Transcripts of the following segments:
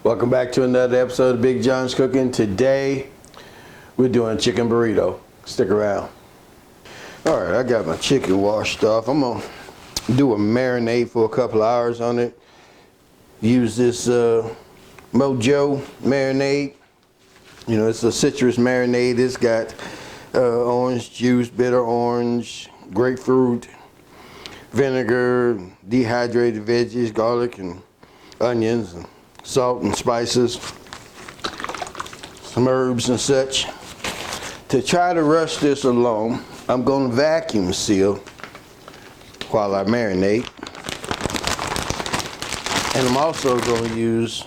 Welcome back to another episode of Big John's Cooking. Today we're doing chicken burrito. Stick around. Alright, I got my chicken washed off. I'm gonna do a marinade for a couple of hours on it. Use this Mojo Marinade. You know, it's a citrus marinade. It's got orange juice, bitter orange, grapefruit, vinegar, dehydrated veggies, garlic and onions, and salt and spices, some herbs and such. To try to rush this along, I'm going to vacuum seal while I marinate. And I'm also going to use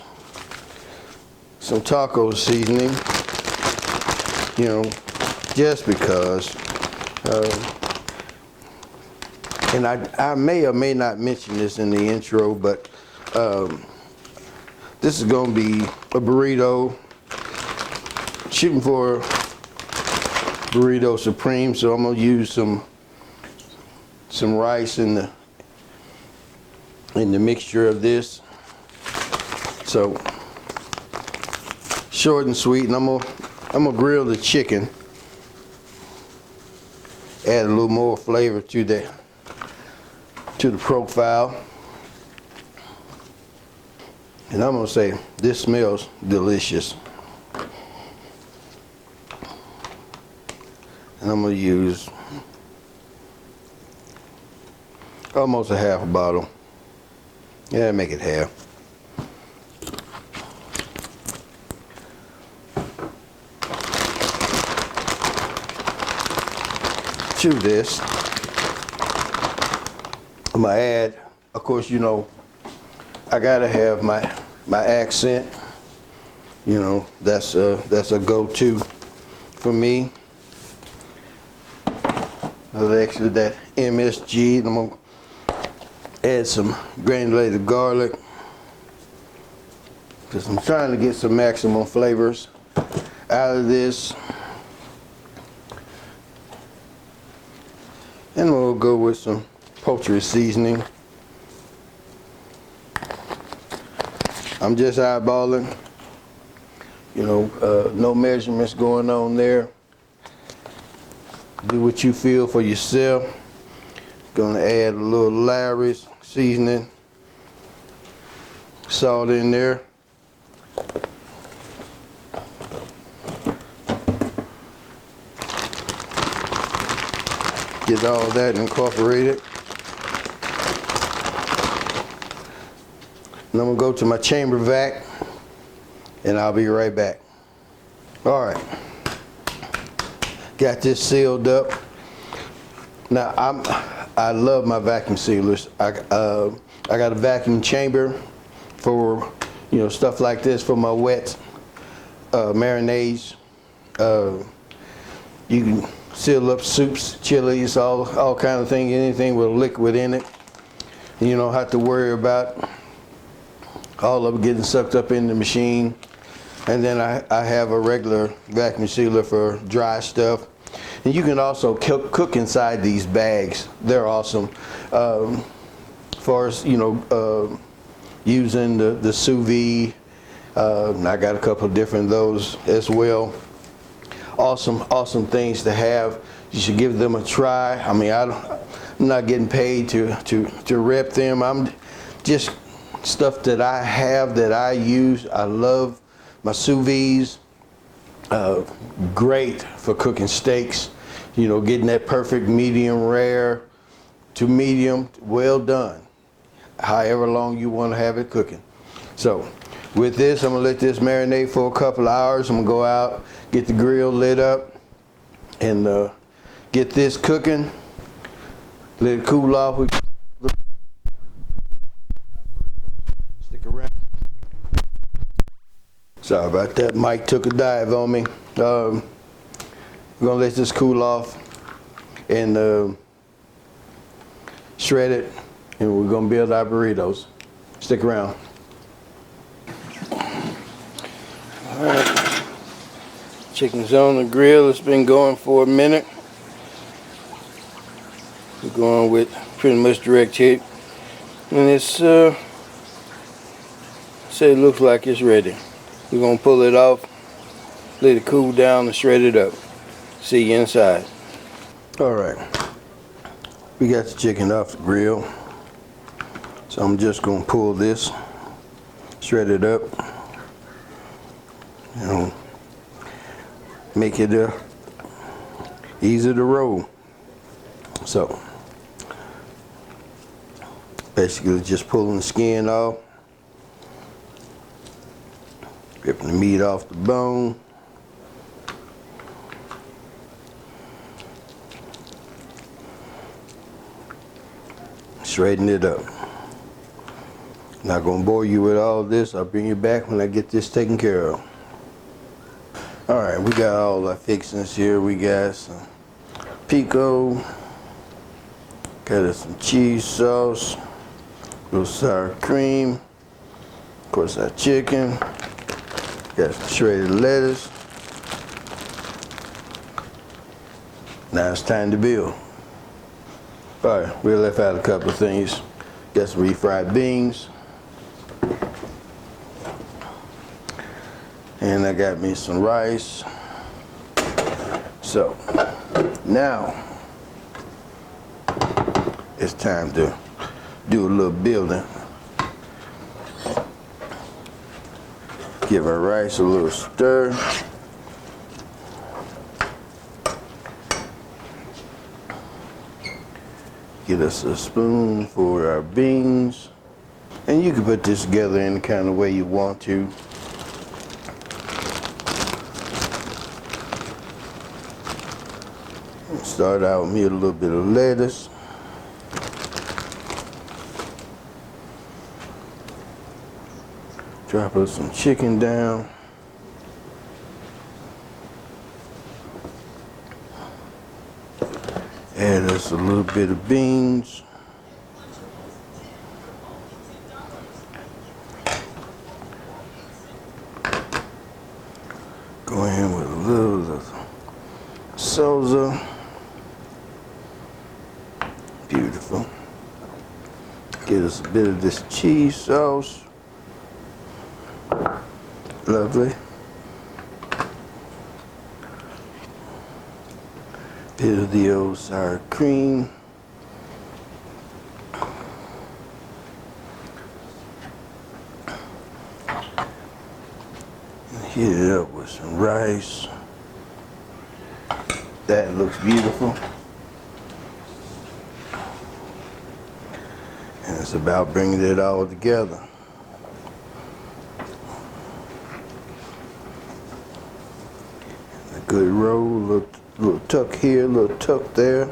some taco seasoning, you know, just because. And I may or may not mention this in the intro, but this is going to be a burrito, shooting for burrito supreme. So I'm going to use some rice in the mixture of this. So short and sweet, and I'm gonna grill the chicken, add a little more flavor to the profile. And I'm gonna say this smells delicious. And I'm gonna use almost a half a bottle. Yeah, make it half. To this, I'm gonna add, of course, you know, I gotta have my accent. You know, that's a go-to for me. Actually, that MSG. And I'm gonna add some granulated garlic because I'm trying to get some maximum flavors out of this. And we'll go with some poultry seasoning. I'm just eyeballing, you know, no measurements going on there. Do what you feel for yourself. Gonna add a little Larry's seasoning, salt in there. Get all that incorporated. And I'm gonna go to my chamber vac and I'll be right back. All right, got this sealed up. Now I love my vacuum sealers. I got a vacuum chamber for, you know, stuff like this for my wet marinades. You can seal up soups, chilies, all kind of things, anything with liquid in it. You don't have to worry about all of it getting sucked up in the machine. And then I have a regular vacuum sealer for dry stuff. And you can also cook inside these bags. They're awesome. As far as, you know, using the sous vide, I got a couple of different of those as well. Awesome things to have. You should give them a try. I mean, I'm not getting paid to rep them. I'm just stuff that I have that I use. I love my sous vides. Great for cooking steaks. You know, getting that perfect medium rare to medium well done. However long you want to have it cooking. So with this, I'm gonna let this marinate for a couple of hours. I'm gonna go out, get the grill lit up, and get this cooking. Let it cool off. Stick around. Sorry about that. Mike took a dive on me. We're gonna let this cool off and shred it, and we're gonna build our burritos. Stick around. All right. Chicken's on the grill. It's been going for a minute. We're going with pretty much direct hit. And it's say it looks like it's ready. We're gonna pull it off, let it cool down and shred it up. See you inside. All right, we got the chicken off the grill. So I'm just gonna pull this, shred it up, you know, make it easy to roll. So basically just pulling the skin off, ripping the meat off the bone. Shredding it up. Not gonna bore you with all this. I'll bring you back when I get this taken care of. All right, we got all our fixings here. We got some pico, got us some cheese sauce, a little sour cream, of course our chicken, got some shredded lettuce. Now it's time to build. All right, we left out a couple of things. Got some refried beans. And I got me some rice. So now it's time to do a little building. Give our rice a little stir. Get us a spoon for our beans. And you can put this together any kind of way you want to. Start out with me a little bit of lettuce. Drop us some chicken down. Add us a little bit of beans. Go in with a little of salsa. Beautiful. Get us a bit of this cheese sauce. Lovely. Bit of the old sour cream. Heat it up with some rice. That looks beautiful. And it's about bringing it all together. A good roll, little tuck here, little tuck there.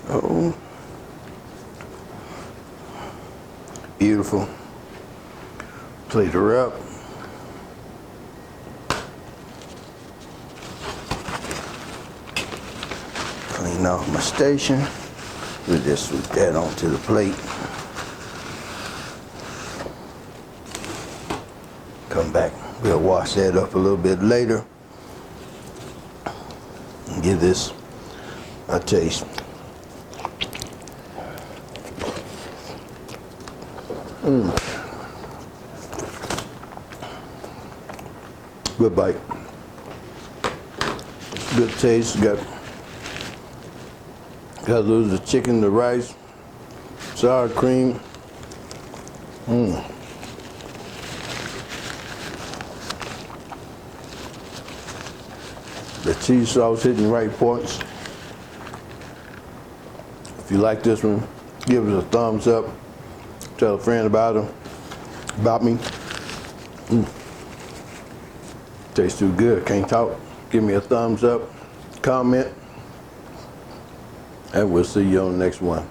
Oh, beautiful. Plate her up. Clean off my station. We'll just sweep that onto the plate. Come back, we'll wash that up a little bit later. And give this a taste. Good bite. Good taste. Got a little of the chicken, the rice, sour cream. The cheese sauce hitting the right points. If you like this one, give us a thumbs up. Tell a friend about me. Tastes too good, can't talk. Give me a thumbs up, comment, and we'll see you on the next one.